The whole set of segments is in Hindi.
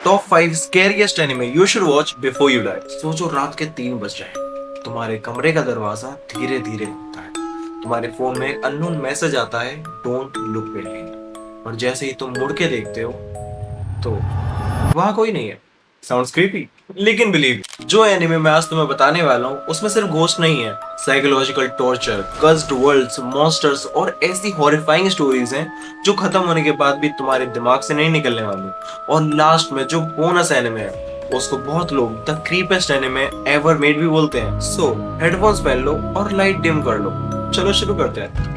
Top 5 scariest anime you should watch before you die. सोचो रात के 3 बज जाए, तुम्हारे कमरे का दरवाजा धीरे धीरे खुलता है, तुम्हारे फोन में एक अननोन मैसेज आता है, डोंट लुक बेहिंड। और जैसे ही तुम मुड़ के देखते हो तो वहां कोई नहीं है। साउंड्स क्रीपी, लेकिन बिलीव, जो एनिमे मैं आज तुम्हें बताने वाला हूँ उसमें सिर्फ घोस्ट नहीं है, psychological torture, cursed worlds, monsters और ऐसी हॉरिफाइंग स्टोरीज हैं जो खत्म होने के बाद भी तुम्हारे दिमाग से नहीं निकलने वाली। और लास्ट में जो बोनस एनिमे है उसको बहुत लोग द क्रीपेस्ट एनिमे एवर मेड भी बोलते हैं। सो हेडफोन्स पहन लो और लाइट डिम कर लो, चलो शुरू करते हैं।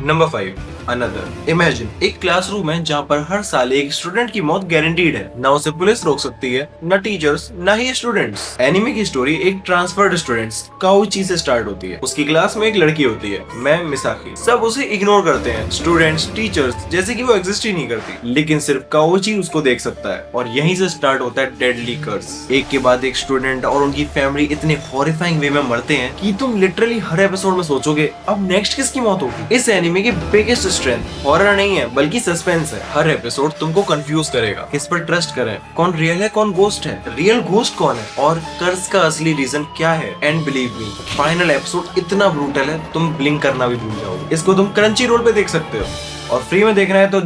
Number 5, another. इमेजिन एक क्लासरूम है जहाँ पर हर साल एक स्टूडेंट की मौत गारंटीड है। ना उसे पुलिस रोक सकती है, न टीचर्स, न ही स्टूडेंट्स। एनिमे की स्टोरी एक ट्रांसफर्ड स्टूडेंट्स काउची से स्टार्ट होती है। उसकी क्लास में एक लड़की होती है, मैं मिसाकी। सब उसे इग्नोर करते हैं, स्टूडेंट्स, टीचर्स, जैसे कि वो एग्जिस्ट ही नहीं करती। लेकिन सिर्फ काउची उसको देख सकता है और यहीं से स्टार्ट होता है डेडली कर्स। एक के बाद एक स्टूडेंट और उनकी फैमिली इतने हॉरिफाइंग वे में मरते हैं कि तुम लिटरली हर एपिसोड में सोचोगे अब नेक्स्ट किसकी मौत होगी। इस एनिमे की बिगेस्ट स्ट्रेंथ हॉरर नहीं है बल्कि सस्पेंस है। हर एपिसोड तुमको कंफ्यूज करेगा, किस पर ट्रस्ट करें, कौन रियल है कौन घोस्ट है, रियल घोस्ट कौन है और कर्स का असली रीजन क्या है। And believe me, final episode इतना ब्रूटल है तुम ब्लिंक करना भी भूल जाओगे। इसको तुम क्रंची रोल पे देख सकते हो और फ्री में देखना है तो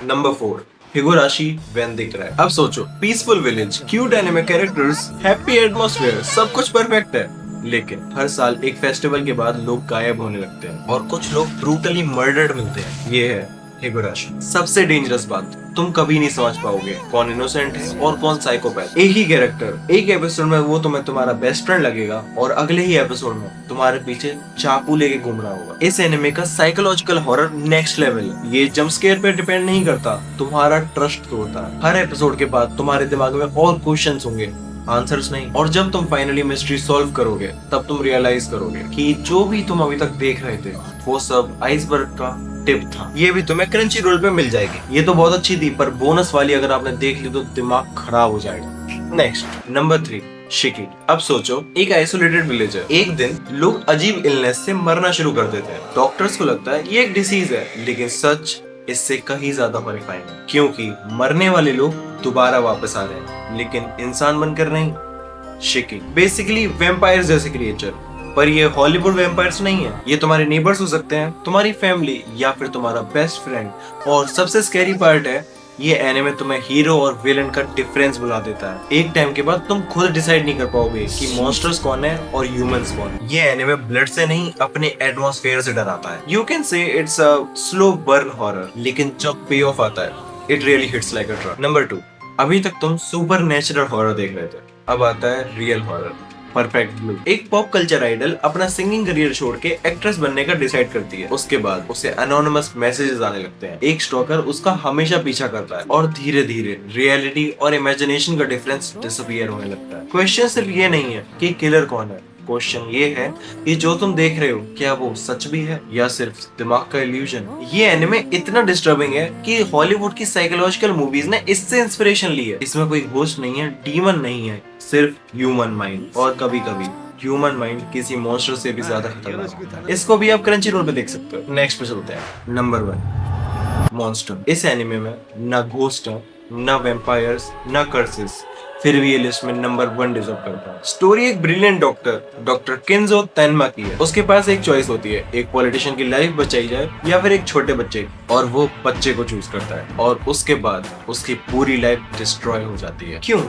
नंबर 4, हिगुराशी व्हेन दिख रहा है। अब सोचो, peaceful village, cute anime characters, happy atmosphere, सब कुछ परफेक्ट है। लेकिन हर साल एक फेस्टिवल के बाद लोग गायब होने लगते हैं और कुछ लोग ब्रूटली मर्डर्ड मिलते हैं। ये है हिगुराशी। सबसे डेंजरस बात, तुम कभी नहीं समझ पाओगे कौन इनोसेंट है और कौन साइकोपैथ। एक ही कैरेक्टर, एक एपिसोड में वो तुम्हें तुम्हारा बेस्ट फ्रेंड लगेगा और अगले ही एपिसोड में तुम्हारे पीछे चाकू लेके घूम रहा होगा। इस एनिमे का साइकोलॉजिकल हॉरर नेक्स्ट लेवल है। ये जंप स्केयर पे डिपेंड नहीं करता, तुम्हारा ट्रस्ट तोड़ता है। हर एपिसोड के बाद तुम्हारे दिमाग में और क्वेश्चंस होंगे, आंसर्स नहीं। और जब तुम फाइनली मिस्ट्री सॉल्व करोगे तब तुम रियलाइज करोगे कि जो भी तुम अभी तक देख रहे थे वो सब आइसबर्ग का टिप था। ये भी तुम्हें क्रंची रोल पे मिल जाएगी। ये तो बहुत अच्छी थी, पर बोनस वाली अगर आपने देख ली तो दिमाग खराब हो जाएगा। Next, number 3, शिकी। अब सोचो, एक आइसोलेटेड विलेज है। एक दिन लोग अजीब इलनेस से मरना शुरू कर देते हैं। डॉक्टर्स को लगता है ये एक डिसीज है, लेकिन सच इससे कहीं ज्यादा हॉरिफाइंग है, क्योंकि मरने वाले लोग दोबारा वापस आ रहे हैं, लेकिन इंसान बनकर नहीं। शिकी बेसिकली वैम्पायर्स जैसे क्रिएचर, पर ये हॉलीवुड वैम्पायर्स नहीं है। ये तुम्हारे नेबर्स हो सकते हैं, तुम्हारी फैमिली या फिर तुम्हारा बेस्ट फ्रेंड। और सबसे स्कैरी पार्ट है, ये एनिमे तुम्हें हीरो और विलन का डिफरेंस बुला देता है। एक टाइम के बाद तुम खुद डिसाइड नहीं कर पाओगे कि मॉन्स्टर्स कौन है और ह्यूमंस कौन। ये एनिमे ब्लड से नहीं अपने एटमॉस्फेयर से डराता है। You can say it's a slow burn horror, लेकिन जब पे ऑफ आता है it really hits like a truck. Number 2, अभी तक तुम सुपर नेचुरल हॉरर देख रहे थे, अब आता है रियल हॉरर, परफेक्ट ब्लू। एक पॉप कल्चर आइडल अपना सिंगिंग करियर छोड़ के एक्ट्रेस बनने का डिसाइड करती है। उसके बाद उसे अनोनिमस मैसेजेस आने लगते हैं। एक स्टॉकर उसका हमेशा पीछा करता है और धीरे धीरे रियलिटी और इमेजिनेशन का डिफरेंस डिसअपीयर होने लगता है। क्वेश्चन सिर्फ ये नहीं है कि किलर कौन है, क्वेश्चन ये है कि जो तुम देख रहे हो क्या वो सच भी है या सिर्फ दिमाग का इल्यूजन। ये एनिमे इतना डिस्टर्बिंग है कि हॉलीवुड की साइकोलॉजिकल मूवीज ने इससे इंस्पिरेशन ली है। इसमें कोई घोस्ट नहीं है, डीमन नहीं है, सिर्फ ह्यूमन माइंड। और कभी कभी ह्यूमन माइंड किसी मॉन्स्टर से भी ज्यादा खतरनाक होता है। इसको भी आप क्रंची रोल पे देख सकते हो। नेक्स्ट पे चलते हैं। Number 1, monster. इस एनिमे में न घोस्ट है, न वैम्पायर्स, न कर्सेस, फिर भी ये लिस्ट में नंबर 1 डिजर्व करता है। स्टोरी एक ब्रिलियंट डॉक्टर केंजो तैनमा की है। उसके पास एक चॉइस होती है, एक पॉलिटिशियन की लाइफ बचाई जाए या फिर एक छोटे बच्चे, और वो बच्चे को चूज करता है। और उसके बाद उसकी पूरी लाइफ डिस्ट्रॉय हो जाती है। क्यों?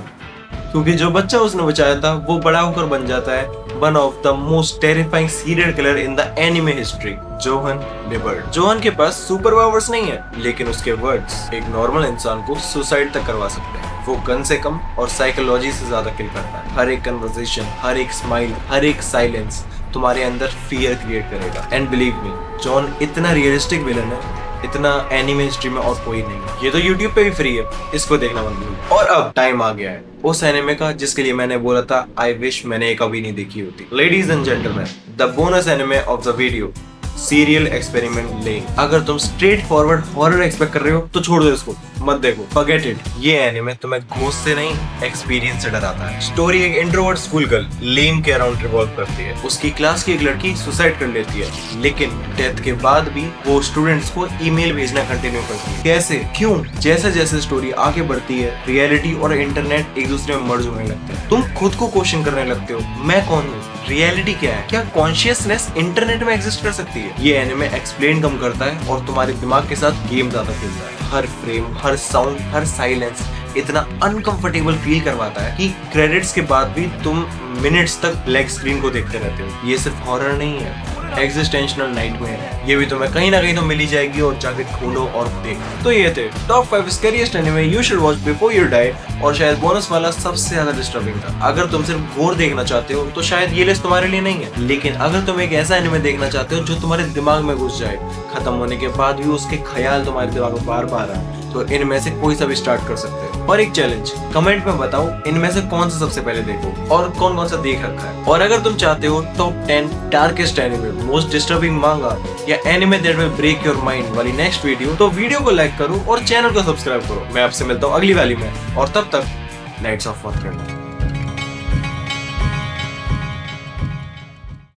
क्योंकि जो बच्चा उसने बचाया था वो बड़ा होकर बन जाता है one of the most terrifying serial killer in the anime history, Johan Liebert. Johan के पास सुपर पावर्स नहीं है, लेकिन उसके वर्ड्स एक नॉर्मल इंसान को सुसाइड तक करवा सकते हैं। वो गन से कम और साइकोलॉजी से ज्यादा किल करता है। हर एक कन्वर्सेशन, हर एक स्माइल, हर एक साइलेंस तुम्हारे अंदर फियर क्रिएट करेगा। एंड बिलीव मी, जॉन इतना रियलिस्टिक विलन है, इतना एनिमे हिस्ट्री में और कोई नहीं। ये तो YouTube पे भी फ्री है, इसको देखना मत भूलो। और अब टाइम आ गया है उस एनिमे का जिसके लिए मैंने बोला था आई विश मैंने कभी नहीं देखी होती। Ladies and gentleman, the bonus anime of the video, serial experiments Lain. अगर तुम स्ट्रेट फॉरवर्ड हॉरर एक्सपेक्ट कर रहे हो तो छोड़ दो इसको, मत देखो, फॉरगेट इट। ये एनिमे तुम्हें घोस्ट से नहीं, एक्सपीरियंस से डराता है। स्टोरी एक इंट्रोवर्ट स्कूल गर्ल लेन के अराउंड रिवॉल्व करती है। उसकी क्लास की एक लड़की सुसाइड कर लेती है, लेकिन डेथ के बाद भी वो स्टूडेंट्स को ईमेल भेजना कंटिन्यू करती है। कैसे, क्यों? जैसे जैसे स्टोरी आगे बढ़ती है, रियलिटी और इंटरनेट एक दूसरे में मर्ज होने लगते हैं। तुम खुद को क्वेश्चन करने लगते हो, मैं कौन हूँ, रियलिटी क्या है, क्या कॉन्शियसनेस इंटरनेट में एग्जिस्ट कर सकती है? ये एनिमे एक्सप्लेन कम करता है और तुम्हारे दिमाग के साथ गेम ज्यादा खेलता है। हर फ्रेम, हर साउंड, हर साइलेंस इतना अनकंफर्टेबल फील करवाता है कि क्रेडिट्स के बाद भी तुम मिनट्स तक ब्लैक स्क्रीन को देखते रहते हो। ये सिर्फ हॉरर नहीं है, एग्जिस्टेंशनल नाइटमेयर है। ये भी तुम्हें कहीं ना कहीं तो मिल ही जाएगी, और जाके ढूंढो और देखो। तो ये थे top 5 scariest anime you should watch before you die, और शायद बोनस वाला सबसे ज्यादा डिस्टर्बिंग था। अगर तुम सिर्फ गोर देखना चाहते हो तो शायद ये लिस्ट तुम्हारे लिए नहीं है, लेकिन अगर तुम एक ऐसा एनिमे देखना चाहते हो जो तुम्हारे दिमाग में घुस जाए, खत्म होने के बाद भी उसके ख्याल तुम्हारे दिमाग में बार बार आए, तो इनमें से कोई सा भी स्टार्ट कर सकते हो। और एक चैलेंज, कमेंट में बताओ इनमें से कौन सा सबसे पहले देखो और कौन कौन सा देख रखा है। और अगर तुम चाहते हो top 10 darkest anime, most disturbing manga या anime that will break your mind वाली नेक्स्ट वीडियो, तो वीडियो को लाइक करो और चैनल को सब्सक्राइब करो। मैं आपसे मिलता हूँ अगली वाली में, और तब तक लाइट्स ऑफ मत करना।